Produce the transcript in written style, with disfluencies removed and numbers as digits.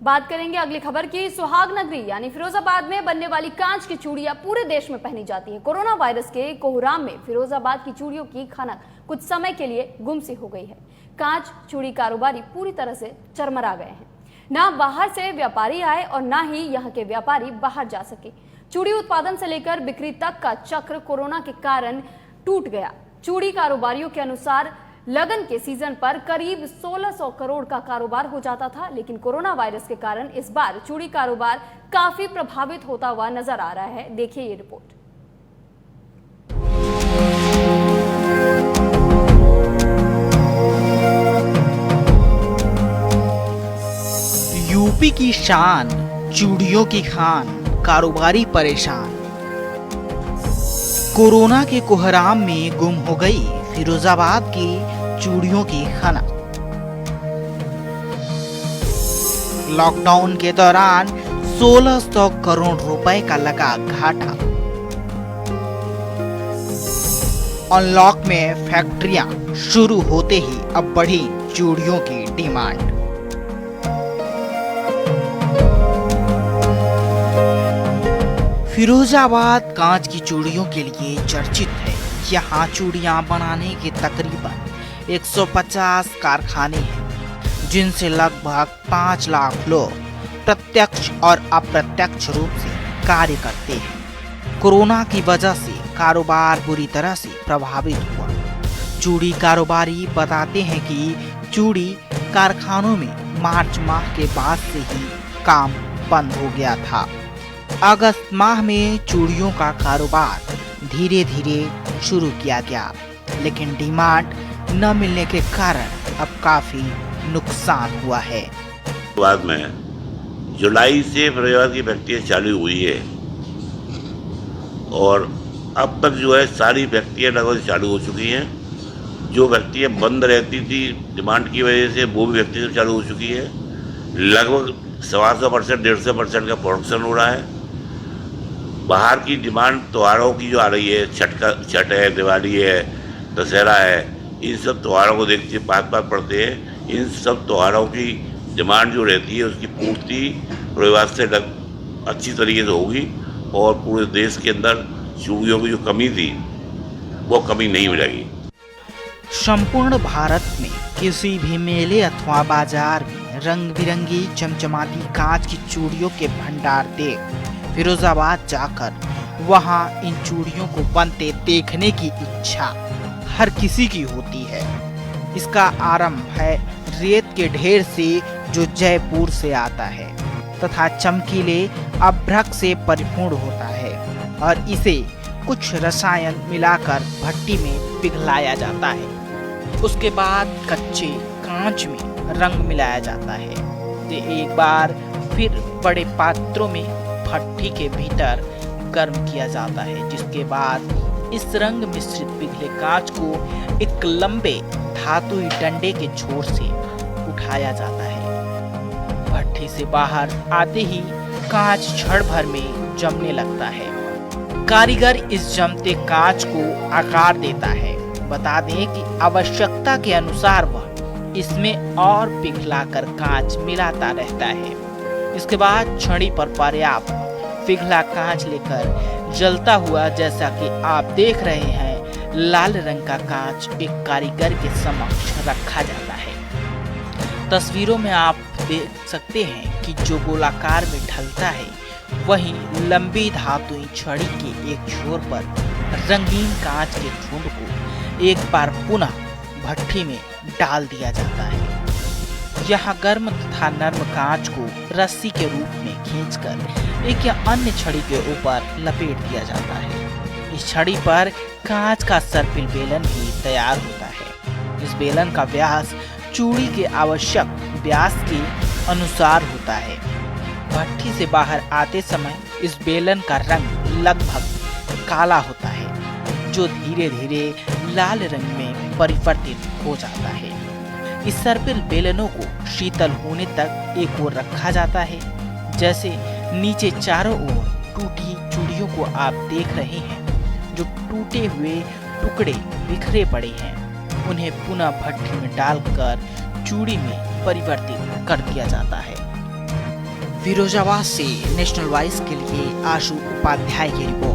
बात करेंगे अगली खबर की। सुहाग नगरी यानी फिरोजाबाद में बनने वाली कांच की चूड़ियां पूरे देश में पहनी जाती है। कोरोना वायरस के कोहराम में फिरोजाबाद की चूड़ियों की खनक कुछ समय के लिए गुम सी हो गई है। कांच चूड़ी कारोबारी पूरी तरह से चरमरा गए हैं। ना बाहर से व्यापारी आए और ना ही यहाँ के व्यापारी बाहर जा सके। चूड़ी उत्पादन से लेकर बिक्री तक का चक्र कोरोना के कारण टूट गया। चूड़ी कारोबारियों के अनुसार लगन के सीजन पर करीब 1600 करोड़ का कारोबार हो जाता था, लेकिन कोरोना वायरस के कारण इस बार चूड़ी कारोबार काफी प्रभावित होता हुआ नजर आ रहा है। देखिए ये रिपोर्ट। यूपी की शान, चूड़ियों की खान, कारोबारी परेशान। कोरोना के कोहराम में गुम हो गई फिरोजाबाद की चूड़ियों की खनक। लॉकडाउन के दौरान 1600 करोड़ रुपए का लगा घाटा। अनलॉक में फैक्ट्रियां शुरू होते ही अब बढ़ी चूड़ियों की डिमांड। फिरोजाबाद कांच की चूड़ियों के लिए चर्चित है। यहाँ चूड़ियां बनाने के तकरीबन 150 कारखाने हैं, जिनसे लगभग 5 लाख लोग प्रत्यक्ष और अप्रत्यक्ष रूप से कार्य करते हैं। कोरोना की वजह से कारोबार बुरी तरह से प्रभावित हुआ। चूड़ी कारोबारी बताते हैं कि चूड़ी कारखानों में मार्च माह के बाद से ही काम बंद हो गया था। अगस्त माह में चूड़ियों का कारोबार धीरे धीरे शुरू किया गया, लेकिन डिमांड न मिलने के कारण अब काफी नुकसान हुआ है। बाद में जुलाई से फिरोजाबाद की फैक्ट्रियाँ चालू हुई है और अब तक जो है सारी फैक्ट्रियाँ लगभग चालू हो चुकी हैं। जो फैक्ट्रियाँ बंद रहती थी डिमांड की वजह से, वो भी फैक्ट्रियाँ चालू हो चुकी है। लगभग 125%, 150% का प्रोडक्शन हो रहा है। बाहर की डिमांड त्योहारों की जो आ रही है, छठ है, दिवाली है, दशहरा है, इन सब त्योहारों को देखते बात पड़ते हैं। इन सब त्योहारों की डिमांड जो रहती है उसकी पूर्ति फिरोजाबाद से अच्छी तरीके से होगी और पूरे देश के अंदर चूड़ियों की जो कमी थी वो कमी नहीं मिलेगी। संपूर्ण भारत में किसी भी मेले अथवा बाजार में रंग बिरंगी चमचमाती कांच की चूड़ियों के भंडार देख फिरोजाबाद जाकर वहां इन चूड़ियों को बनते देखने की इच्छा हर किसी की होती है। इसका आरंभ है रेत के ढेर से जो जयपुर से आता है तथा चमकीले अभ्रक से परिपूर्ण होता है और इसे कुछ रसायन मिलाकर भट्टी में पिघलाया जाता है। उसके बाद कच्चे कांच में रंग मिलाया जाता है। एक बार फिर बड़े पात्रों में भट्टी के भीतर गर्म किया जाता है, जिसके बाद इस रंग मिश्रित पिघले कांच को एक लंबे धातुई डंडे के छोर से उठाया जाता है। भट्टी से बाहर आते ही कांच क्षण भर में जमने लगता है। कारीगर इस जमते कांच को आकार देता है। बता दें कि आवश्यकता के अनुसार वह इसमें और पिघलाकर कांच मिलाता रहता है। इसके बाद छड़ी पर पर्याप्त पिघला कांच लेकर जलता हुआ, जैसा कि आप देख रहे हैं, लाल रंग का कांच एक कारीगर के समक्ष रखा जाता है। तस्वीरों में आप देख सकते हैं कि जो गोलाकार में ढलता है वहीं लंबी धातुई छड़ी के एक छोर पर रंगीन कांच के झुंड को एक बार पुनः भट्टी में डाल दिया जाता है। यहाँ गर्म तथा नर्म कांच को रस्सी के रूप में खींचकर एक या अन्य छड़ी के ऊपर लपेट दिया जाता है। इस छड़ी पर कांच का सर्पिल बेलन भी तैयार होता है। इस बेलन का व्यास चूड़ी के आवश्यक व्यास के अनुसार होता है। भट्टी से बाहर आते समय इस बेलन का रंग लगभग काला होता है, जो धीरे धीरे लाल रंग में परिवर्तित हो जाता है। इस सर्पिल बेलनों को शीतल होने तक एक ओर रखा जाता है। जैसे नीचे चारों ओर टूटी चूड़ियों को आप देख रहे हैं, जो टूटे हुए टुकड़े बिखरे पड़े हैं, उन्हें पुनः भट्टी में डालकर चूड़ी में परिवर्तित कर दिया जाता है। फिरोजाबाद से नेशनल वॉइस के लिए आशु उपाध्याय की रिपोर्ट।